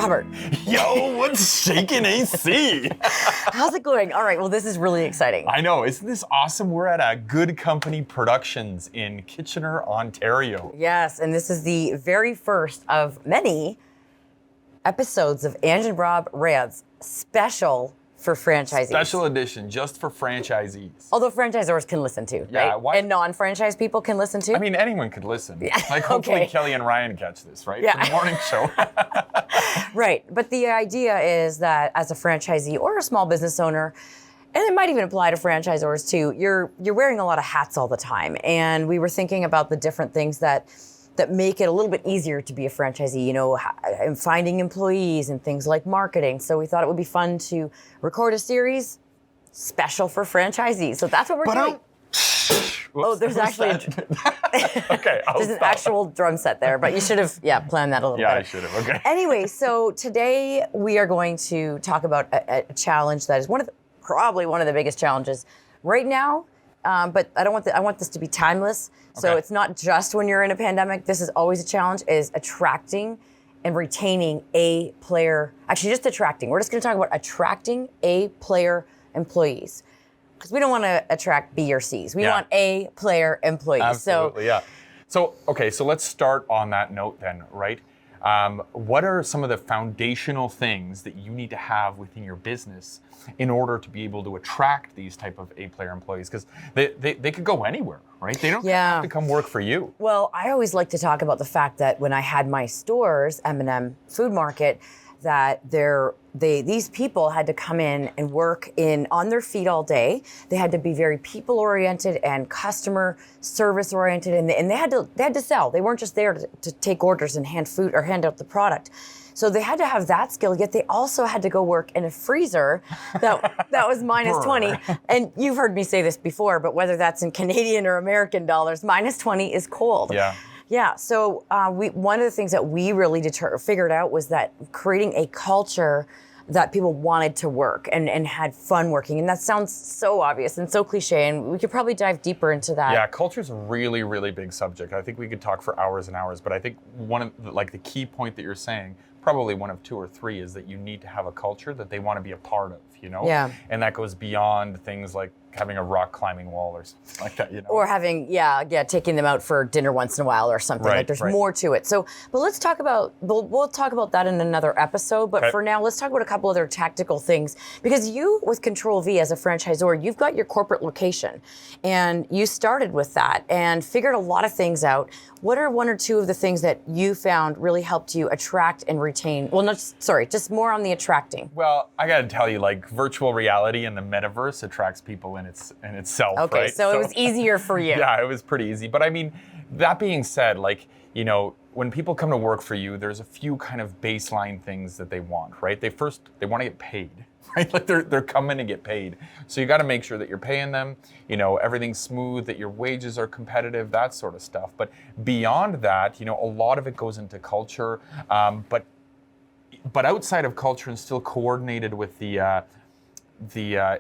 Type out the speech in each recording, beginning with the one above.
Robert. Yo, what's shaking AC? How's it going? All right, well, this is really exciting. I know, isn't this awesome? We're at a Good Company Productions in Kitchener, Ontario. Yes, and this is the very first of many episodes of Ang Rob Rants special for franchisees. Special edition, just for franchisees. Although franchisors can listen too, Yeah, right? why- And non-franchise people can listen too? I mean, anyone could listen. Yeah, Like, hopefully okay. Kelly and Ryan catch this, right? Yeah. For the morning show. Right, but the idea is that as a franchisee or a small business owner, and it might even apply to franchisors too, you're wearing a lot of hats all the time. And we were thinking about the different things that make it a little bit easier to be a franchisee, you know, and finding employees and things like marketing. So we thought it would be fun to record a series special for franchisees. So that's what we're doing. Oh, there's actually Okay, there's an actual drum set there, but you should have planned that a little Yeah, better. I should have. Okay. Anyway, so today we are going to talk about a challenge that is probably one of the biggest challenges right now. But I want this to be timeless. So Okay. it's not just when you're in a pandemic. This is always a challenge, is attracting and retaining A player. Actually, just attracting. We're just going to talk about attracting A player employees. Because we don't want to attract B or C's. We want A player employees. Absolutely, yeah. So, okay, so let's start on that note then, right? What are some of the foundational things that you need to have within your business in order to be able to attract these type of A-player employees? Because they could go anywhere, right? They don't have to come work for you. Well, I always like to talk about the fact that when I had my stores, M&M Food Market, that these people had to come in and work on their feet all day. They had to be very people-oriented and customer service-oriented, and they had to sell. They weren't just there to take orders and hand food or hand out the product. So they had to have that skill, yet they also had to go work in a freezer that was minus 20. And you've heard me say this before, but whether that's in Canadian or American dollars, minus 20 is cold. Yeah. Yeah, so one of the things that we really figured out was that creating a culture that people wanted to work and had fun working. And that sounds so obvious and so cliche, and we could probably dive deeper into that. Yeah, culture is a really, really big subject. I think we could talk for hours and hours, but I think one of the key point that you're saying, probably one of two or three, is that you need to have a culture that they want to be a part of, you know? Yeah. And that goes beyond things like having a rock climbing wall or something like that, you know? Or having, taking them out for dinner once in a while or something. Right, Like there's right. more to it. So, but let's talk about, we'll talk about that in another episode. But Okay. for now, let's talk about a couple other tactical things. Because you, with Control V as a franchisor, you've got your corporate location. And you started with that and figured a lot of things out. What are one or two of the things that you found really helped you attract and retain? Well, just more on the attracting. Well, I got to tell you, like, virtual reality and the metaverse attracts people in itself, Okay, right? so it was easier for you. Yeah, it was pretty easy. But I mean, that being said, like, you know, when people come to work for you, there's a few kind of baseline things that they want, right? They want to get paid, right? Like they're coming to get paid. So you got to make sure that you're paying them, you know, everything's smooth, that your wages are competitive, that sort of stuff. But beyond that, you know, a lot of it goes into culture, but outside of culture and still coordinated with the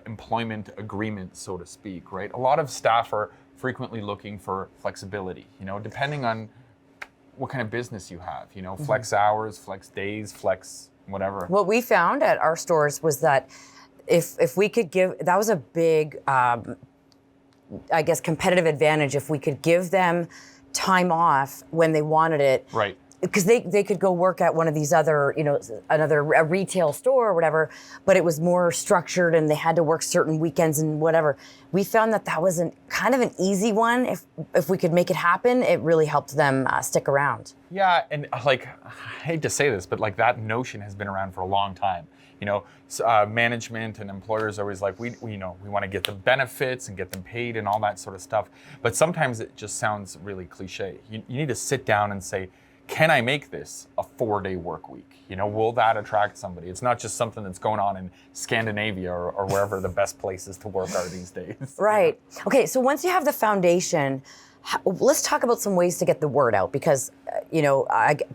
employment agreement, so to speak, right? A lot of staff are frequently looking for flexibility, you know, depending on what kind of business you have, you know, flex hours, flex days, flex whatever. What we found at our stores was that if we could that was a big, I guess, competitive advantage if we could give them time off when they wanted it. Right. Because they could go work at one of these other, you know, a retail store or whatever, but it was more structured and they had to work certain weekends and whatever. We found that was kind of an easy one. If we could make it happen, it really helped them stick around. Yeah, and like, I hate to say this, but like that notion has been around for a long time. You know, management and employers are always like, we want to get the benefits and get them paid and all that sort of stuff. But sometimes it just sounds really cliche. You need to sit down and say, can I make this a 4-day work week? You know, will that attract somebody? It's not just something that's going on in Scandinavia or wherever the best places to work are these days. Right. Okay, so once you have the foundation, let's talk about some ways to get the word out, because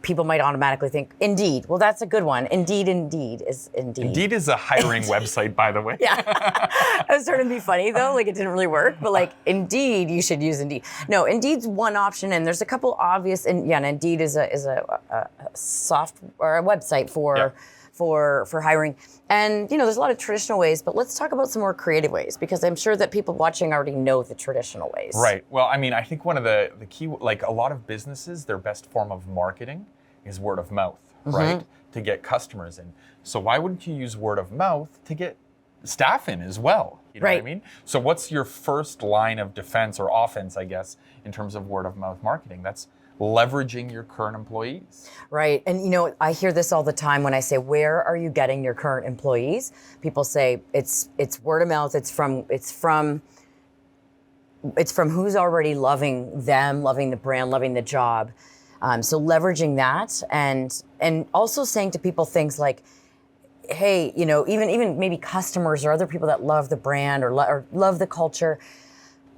people might automatically think Indeed. Well, that's a good one. Indeed is Indeed. Indeed is a hiring website, by the way. Yeah. I was trying to be funny though, like it didn't really work, but like Indeed, you should use Indeed. No, Indeed's one option, and there's a couple obvious, and Indeed is a soft or a website for hiring. And there's a lot of traditional ways, but let's talk about some more creative ways, because I'm sure that people watching already know the traditional ways. Right. Well, I mean, I think one of the key, like a lot of businesses, their best form of marketing is word of mouth, right? To get customers in. So why wouldn't you use word of mouth to get staff in as well? You know what I mean? So what's your first line of defense or offense, I guess, in terms of word of mouth marketing? That's leveraging your current employees. Right. And I hear this all the time when I say, where are you getting your current employees? People say it's word of mouth, it's from who's already loving them, loving the brand, loving the job. So leveraging that, and also saying to people things like, hey, even maybe customers or other people that love the brand or love the culture,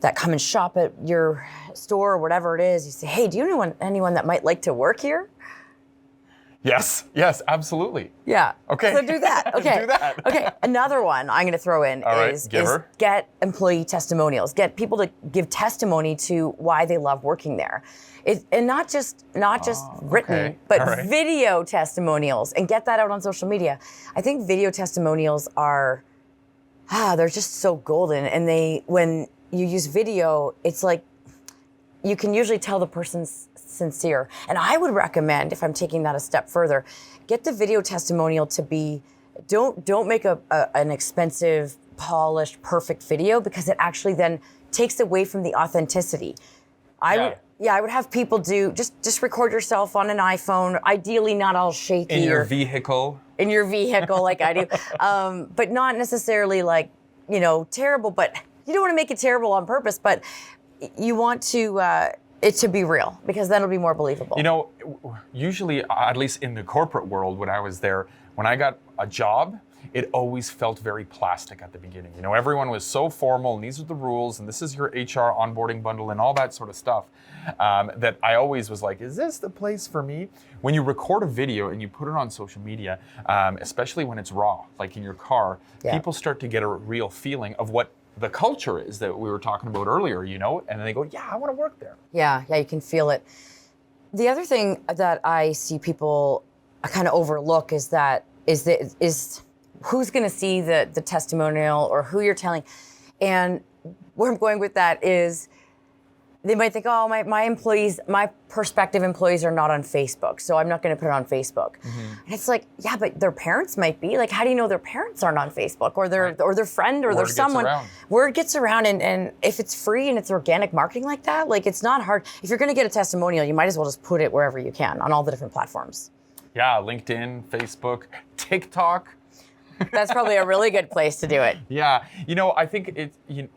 that come and shop at your store or whatever it is, you say, hey, do you know anyone that might like to work here? Yes, absolutely. Yeah. Okay. So do that. Okay. Do that. Okay. Another one I'm going to throw in is get employee testimonials. Get people to give testimony to why they love working there. And not just written, but video testimonials, and get that out on social media. I think video testimonials are, they're just so golden. And when you use video, it's like you can usually tell the person's sincere. And I would recommend, if I'm taking that a step further, get the video testimonial to be, don't make an expensive, polished, perfect video, because it actually then takes away from the authenticity. I would have people just record yourself on an iPhone, ideally not all shaky. In your vehicle like I do. But not necessarily like, terrible, but you don't want to make it terrible on purpose, but you want to it to be real, because then it'll be more believable. Usually, at least in the corporate world, when I was there, when I got a job, it always felt very plastic at the beginning. Everyone was so formal, and these are the rules, and this is your HR onboarding bundle, and all that sort of stuff, that I always was like, is this the place for me? When you record a video and you put it on social media, especially when it's raw, like in your car, people start to get a real feeling of what the culture is that we were talking about earlier, and then they go, yeah, I want to work there. Yeah, you can feel it. The other thing that I see people kind of overlook is who's going to see the testimonial, or who you're telling. And where I'm going with that is, they might think, oh, my prospective employees are not on Facebook, so I'm not going to put it on Facebook. And it's like, yeah, but their parents might be. Like, how do you know their parents aren't on Facebook, or their friend, or their someone? Word gets around, and if it's free and it's organic marketing like that, like, it's not hard. If you're going to get a testimonial, you might as well just put it wherever you can on all the different platforms. Yeah, LinkedIn, Facebook, TikTok. That's probably a really good place to do it. Yeah, I think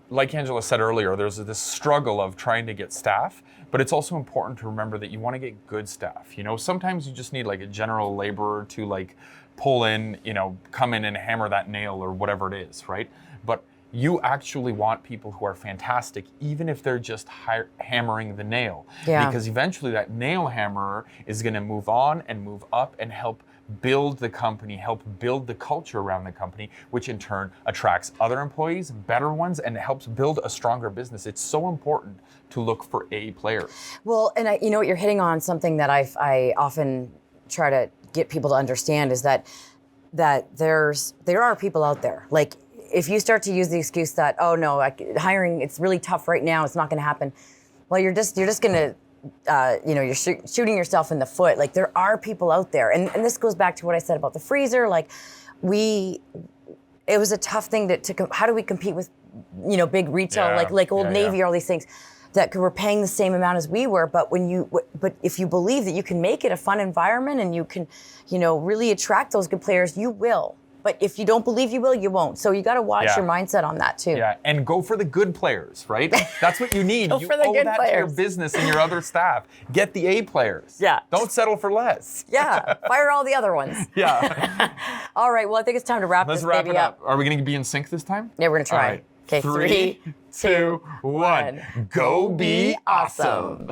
like Angela said earlier, there's this struggle of trying to get staff, but it's also important to remember that you want to get good staff. Sometimes you just need like a general laborer to like pull in, come in and hammer that nail or whatever it is, right? But you actually want people who are fantastic, even if they're just hammering the nail. Yeah. Because eventually that nail hammerer is going to move on and move up and help build the company, help build the culture around the company, which in turn attracts other employees, better ones, and helps build a stronger business. It's so important to look for A players. Well, and you're hitting on something that I often try to get people to understand, is that there are people out there. Like, if you start to use the excuse that, oh no, hiring, it's really tough right now, it's not going to happen. Well, you're just going to you're shooting yourself in the foot. Like, there are people out there, and this goes back to what I said about the freezer. Like, it was a tough thing to how do we compete with, big retail, like Old Navy, all these things that were paying the same amount as we were. But but if you believe that you can make it a fun environment, and you can, really attract those good players, you will. But if you don't believe you will, you won't. So you got to watch your mindset on that too. Yeah, and go for the good players, right? That's what you need. You owe that to your business and your other staff. Get the A players. Yeah. Don't settle for less. Yeah, fire all the other ones. Yeah. All right, well, I think it's time to wrap this baby up. Are we going to be in sync this time? Yeah, we're going to try. All right. Okay, 3, 2, 1. Go be awesome.